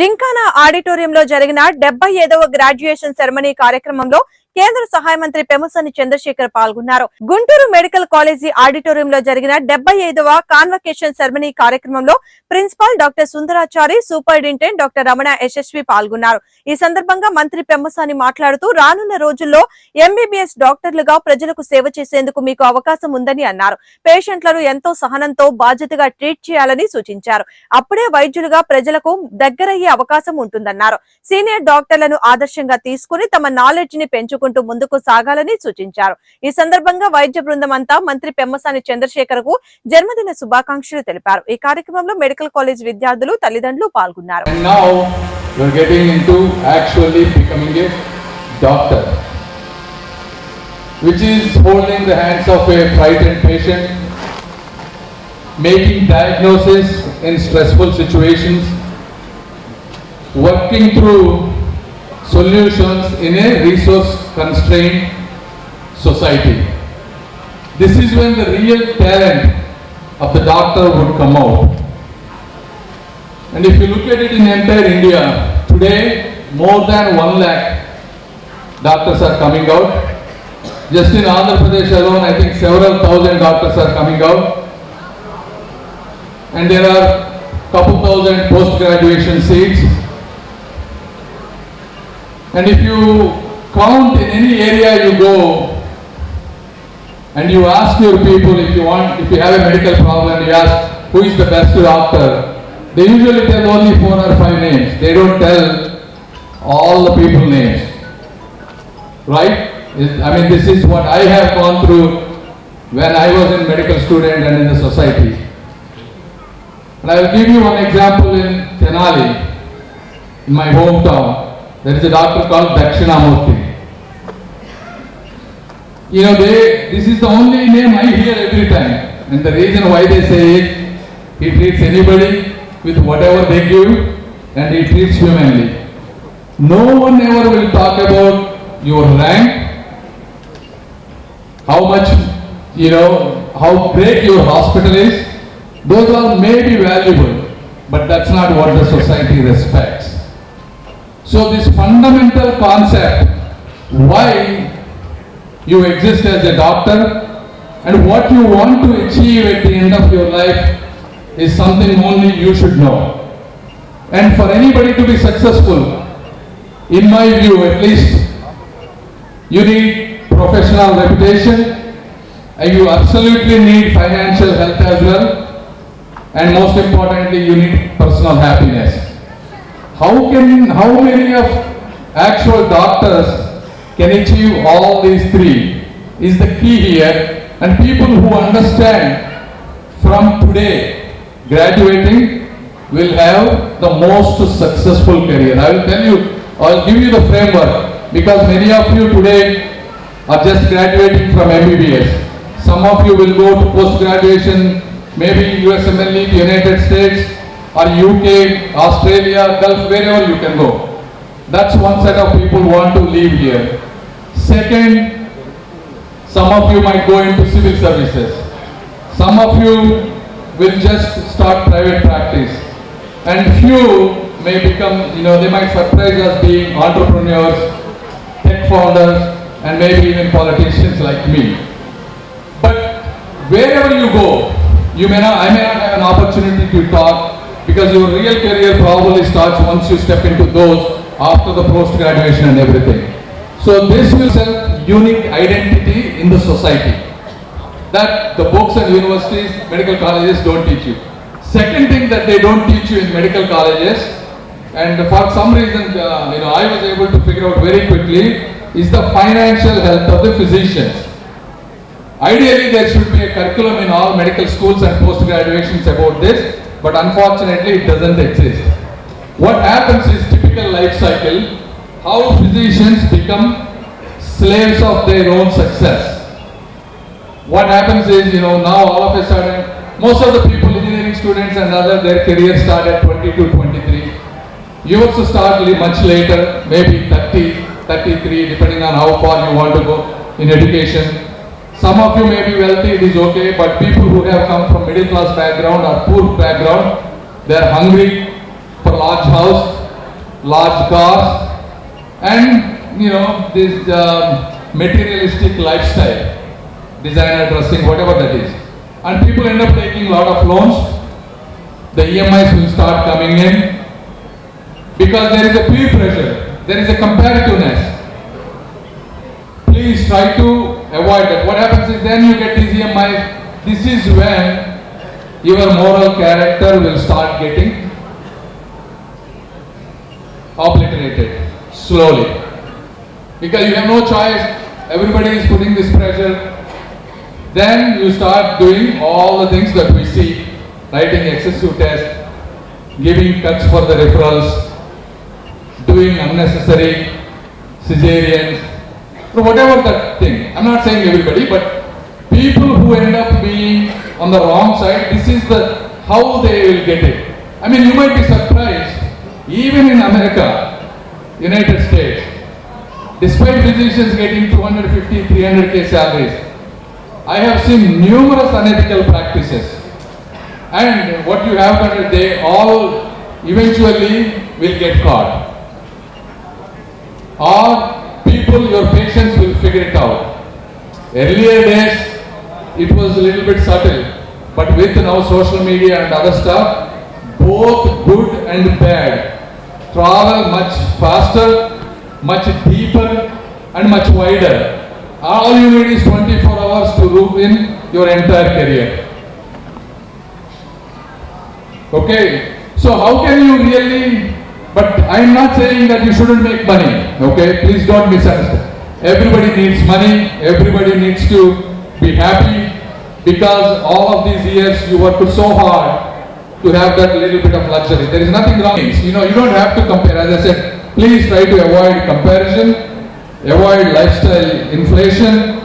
జింకానా ఆడిటోరియంలో జరిగిన 75వ graduation ceremony కార్యక్రమంలో కేంద్ర సహాయ మంత్రి పెమ్మసాని చంద్రశేఖర్ పాల్గొన్నారు. గుంటూరు మెడికల్ కాలేజీ ఆడిటోరియంలో జరిగిన 75వ కాన్వకేషన్ సెరమనీ కార్యక్రమంలో principal doctor Sundarachari, superintendent doctor Ramana Yashasvi పాల్గొన్నారు. ఈ సందర్భంగా మంత్రి పెమ్మసాని మాట్లాడుతూ రానున్న రోజుల్లో ఎంబీబీఎస్ డాక్టర్లుగా ప్రజలకు సేవ చేసేందుకు మీకు అవకాశం ఉందని అన్నారు. పేషెంట్లను ఎంతో సహనంతో బాధ్యతగా ట్రీట్ చేయాలని సూచించారు. అప్పుడే వైద్యులుగా ప్రజలకు దగ్గరయ్యే అవకాశం ఉంటుందన్నారు. సీనియర్ డాక్టర్లను ఆదర్శంగా తీసుకుని తమ నాలెడ్జ్ ని పెంచుకుంటూ ముందుకు సాగాలని సూచించారు. ఈ సందర్భంగా వైద్య బృందం అంతా మంత్రి పెమ్మసాని చంద్రశేఖర్ కు జన్మదిన శుభాకాంక్షలు తెలిపారు. ఈ కార్యక్రమంలో మెడికల్ కాలేజ్ విద్యార్థులు, తల్లిదండ్రులు పాల్గొన్నారు. Which is holding the hands of a frightened patient, making diagnosis in stressful situations, working through solutions in a resource-constrained society. This is when the real talent of the doctor would come out. And if you look at it in entire India, today more than 1 lakh doctors are coming out. Just in Andhra Pradesh alone, I think several thousand doctors are coming out. And there are couple thousand post-graduation seats. And if you count in any area you go and you ask your people, if you have a medical problem, you ask who is the best doctor, they usually tell only 4 or 5 names. They don't tell all the people names. Right? I mean, this is what I have gone through when I was a medical student and in the society. And I will give you one example in Tenali, in my hometown. There is a doctor called Dakshinamurthy. You know, this is the only name I hear every time. And the reason why they say it, he treats anybody with whatever they give and he treats humanly. No one ever will talk about your rank, how much, how great your hospital is. Those are maybe valuable, but that's not what the society respects. So this fundamental concept, why you exist as a doctor and what you want to achieve at the end of your life is something only you should know. And for anybody to be successful, in my view at least, you need professional reputation and you absolutely need financial health as well, and most importantly you need personal happiness. How many of actual doctors can achieve all these three is the key here, and people who understand from today graduating will have the most successful career. I'll give you the framework, because many of you today are just graduating from MBBS. Some of you will go to post-graduation, maybe USMLE, the United States, or UK, Australia, Gulf, wherever you can go. That's one set of people who want to live here. Second, some of you might go into civil services. Some of you will just start private practice. And few may become, they might surprise us being entrepreneurs, tech founders, and maybe even politicians like me. But wherever you go, I may not have an opportunity to talk, because your real career probably starts once you step into those after the post-graduation and everything. So this will set unique identity in the society that the books and universities, medical colleges don't teach you. Second thing that they don't teach you in medical colleges, and for some reason I was able to figure out very quickly, is the financial health of the physicians. Ideally there should be a curriculum in all medical schools and post-graduations about this, but unfortunately it doesn't exist. What happens is typical life cycle, how physicians become slaves of their own success. What happens is, now all of a sudden, most of the people, engineering students and other, their career start at 22, 23. You also start much later, maybe 30, 33, depending on how far you want to go in education. Some of you may be wealthy, it is okay, but people who have come from middle class background or poor background, they are hungry for large house, large cars, and this materialistic lifestyle, designer dressing, whatever that is. And people end up taking a lot of loans. The EMIs will start coming in because there is a peer pressure, there is a comparativeness. Please try to avoid that. What happens is then you get these EMIs. This is when your moral character will start getting obliterated slowly. Because you have no choice, everybody is putting this pressure. Then you start doing all the things that we see, writing excessive tests, giving cuts for the referrals, doing unnecessary cesareans, so whatever that thing. I'm not saying everybody, but people who end up being on the wrong side, this is the how they will get it. I mean, you might be surprised, even in America, United States, despite physicians getting 250, 300K salaries, I have seen numerous unethical practices. And what you have done is they all eventually will get caught. Or people, your patients will figure it out. Earlier days, it was a little bit subtle. But with now social media and other stuff, both good and bad travel much faster, much deeper, and much wider. All you need is 24 hours to ruin your entire career. Okay, so how can you really, but I'm not saying that you shouldn't make money, okay, please don't misunderstand. Everybody needs money, everybody needs to be happy, because all of these years you worked so hard to have that little bit of luxury. There is nothing wrong. You don't have to compare. As I said, please try to avoid comparison, avoid lifestyle inflation,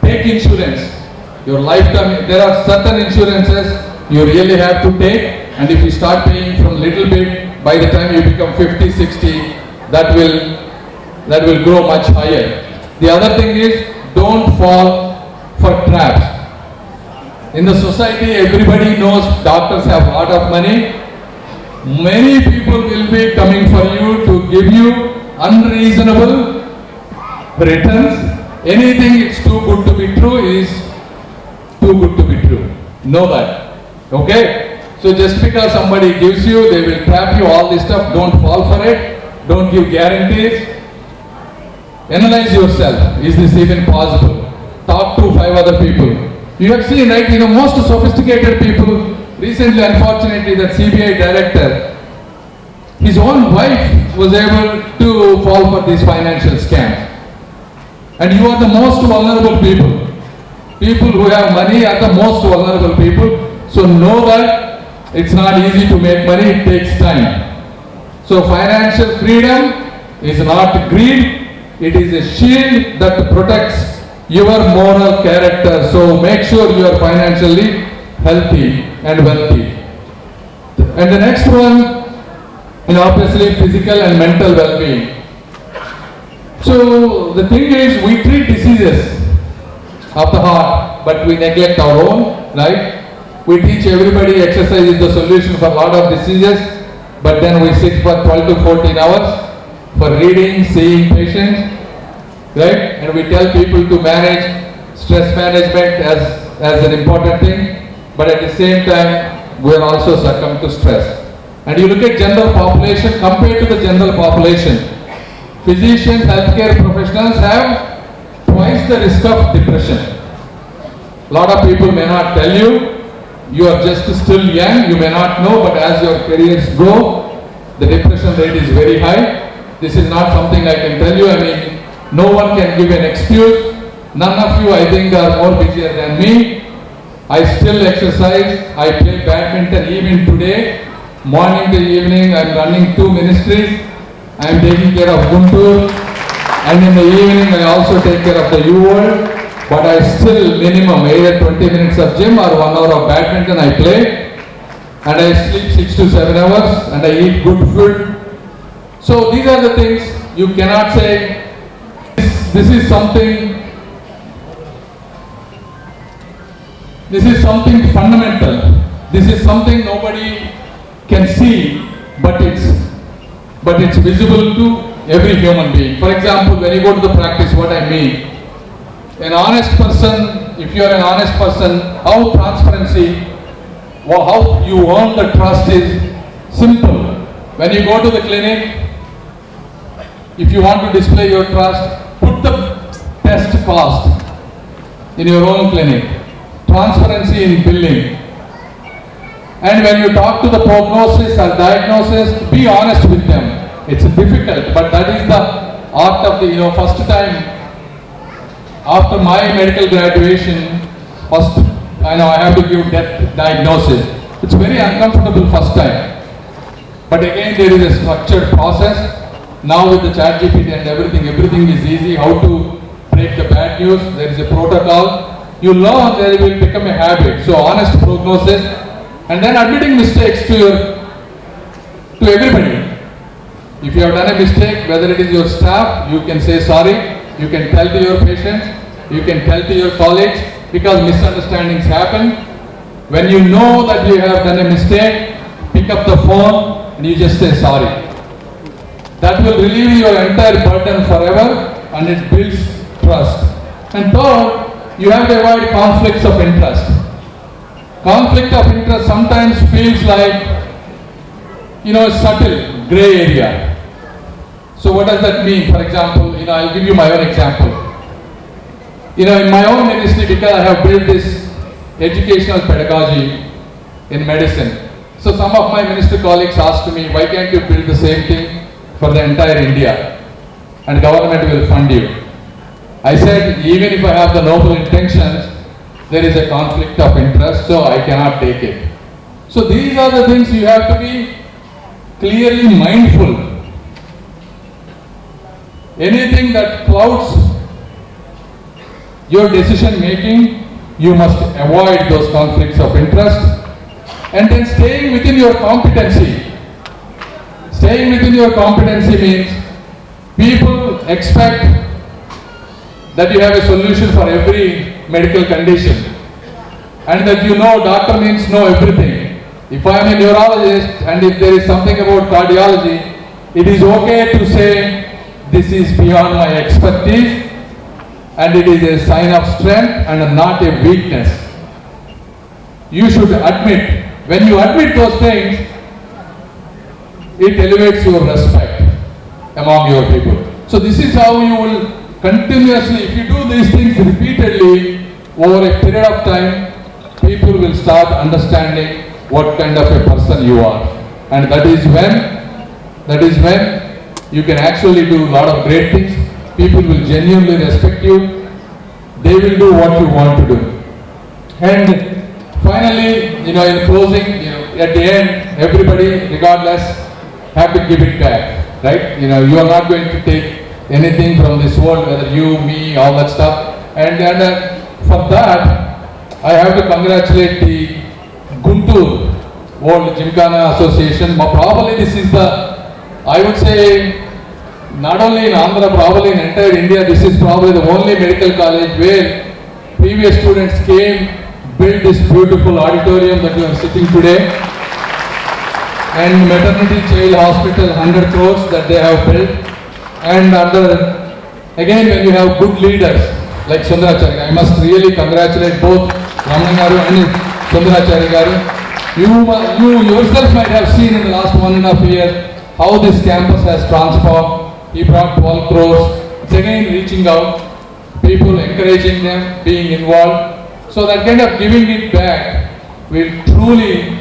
take insurance. Your lifetime, there are certain insurances you really have to take, and if you start paying from little bit, by the time you become 50, 60, that will grow much higher. The other thing is, don't fall for traps. In the society, everybody knows doctors have a lot of money. Many people will be coming for you to give you unreasonable returns. Anything it's too good to be true is too good to be true. Know that. Okay? So just because somebody gives you, they will trap you, all this stuff, don't fall for it. Don't give guarantees. Analyze yourself. Is this even possible? Talk to 5 other people. You have seen, right, most sophisticated people, recently, unfortunately, that CBI director, his own wife was able to fall for these financial scams. And you are the most vulnerable people. People who have money are the most vulnerable people. So know that it's not easy to make money, it takes time. So financial freedom is not greed, it is a shield that protects your moral character. So make sure you are financially healthy and wealthy. And the next one, obviously physical and mental well-being. So the thing is, we treat diseases of the heart, but we neglect our own, right? We teach everybody exercise is the solution for a lot of diseases, but then we sit for 12 to 14 hours for reading, seeing patients, right? And we tell people to manage stress management as an important thing, but at the same time, we are also succumb to stress. And you look at general population, compared to the general population, physicians, healthcare professionals have twice the risk of depression. A lot of people may not tell you, you are just still young, you may not know, but as your careers go, the depression rate is very high. This is not something I can tell you. I mean, no one can give an excuse. None of you, I think, are more busier than me. I still exercise, I play badminton even today. Morning to evening, I am running 2 ministries. I am taking care of Guntur. And in the evening, I also take care of the U-World. But I still minimum either 20 minutes of gym or 1 hour of badminton I play. And I sleep 6 to 7 hours and I eat good food. So these are the things you cannot say, this is something fundamental. This is something nobody can see, but but it's visible to every human being. For example, when you go to the practice, what I mean, an honest person, if you are an honest person, how transparency, how you earn the trust is simple. When you go to the clinic, if you want to display your trust, put the test cost in your own clinic, transparency in billing. And when you talk to the prognosis or diagnosis, be honest with them. It's difficult, but that is the art of the, first time after my medical graduation, first, I have to give death diagnosis. It's very uncomfortable first time. But again, there is a structured process. Now with the ChatGPT and everything is easy. How to break the bad news, there is a protocol. You learn, there will become a habit. So honest prognosis, and then admitting mistakes to everybody. If you have done a mistake, whether it is your staff, you can say sorry, you can tell to your patients, you can tell to your colleagues, because misunderstandings happen. When you know that you have done a mistake, pick up the phone and you just say sorry. That will relieve your entire burden forever, and it builds trust. And third, you have to avoid conflicts of interest. Conflict of interest sometimes feels like, a subtle gray area. So what does that mean? For example, I'll give you my own example. In my own ministry, because I have built this educational pedagogy in medicine. So some of my minister colleagues asked me, why can't you build the same thing for the entire India? And government will fund you. I said, even if I have the noble intentions, there is a conflict of interest, so I cannot take it. So these are the things you have to be clearly mindful. Anything that clouds your decision making, you must avoid those conflicts of interest. And then staying within your competency. Staying within your competency means people expect that you have a solution for every medical condition, and that doctor means know everything. If I am a neurologist and if there is something about cardiology, it is okay to say this is beyond my expertise, and it is a sign of strength and not a weakness. You should admit. When you admit those things, it elevates your respect among your people. So this is how you will continuously, if you do these things repeatedly over a period of time, people will start understanding what kind of a person you are. And that is when you can actually do a lot of great things. People will genuinely respect you. They will do what you want to do. And finally, in closing, at the end, everybody, regardless, have to give it back, right? You are not going to take anything from this world, whether you, me, all that stuff. And for that, I have to congratulate the Guntur World Gymkhana Association. Probably this is I would say, not only in Andhra, probably in entire India, this is probably the only medical college where previous students came, built this beautiful auditorium that you are sitting today, and maternity child hospital, 100 crores that they have built. And again, when you have good leaders like Sundaracharya, I must really congratulate both Ramana Garu and Sundaracharya Garu. You yourself might have seen in the last 1.5 years how this campus has transformed. He brought 12 crores. It's again reaching out, people encouraging them, being involved. So that kind of giving it back will truly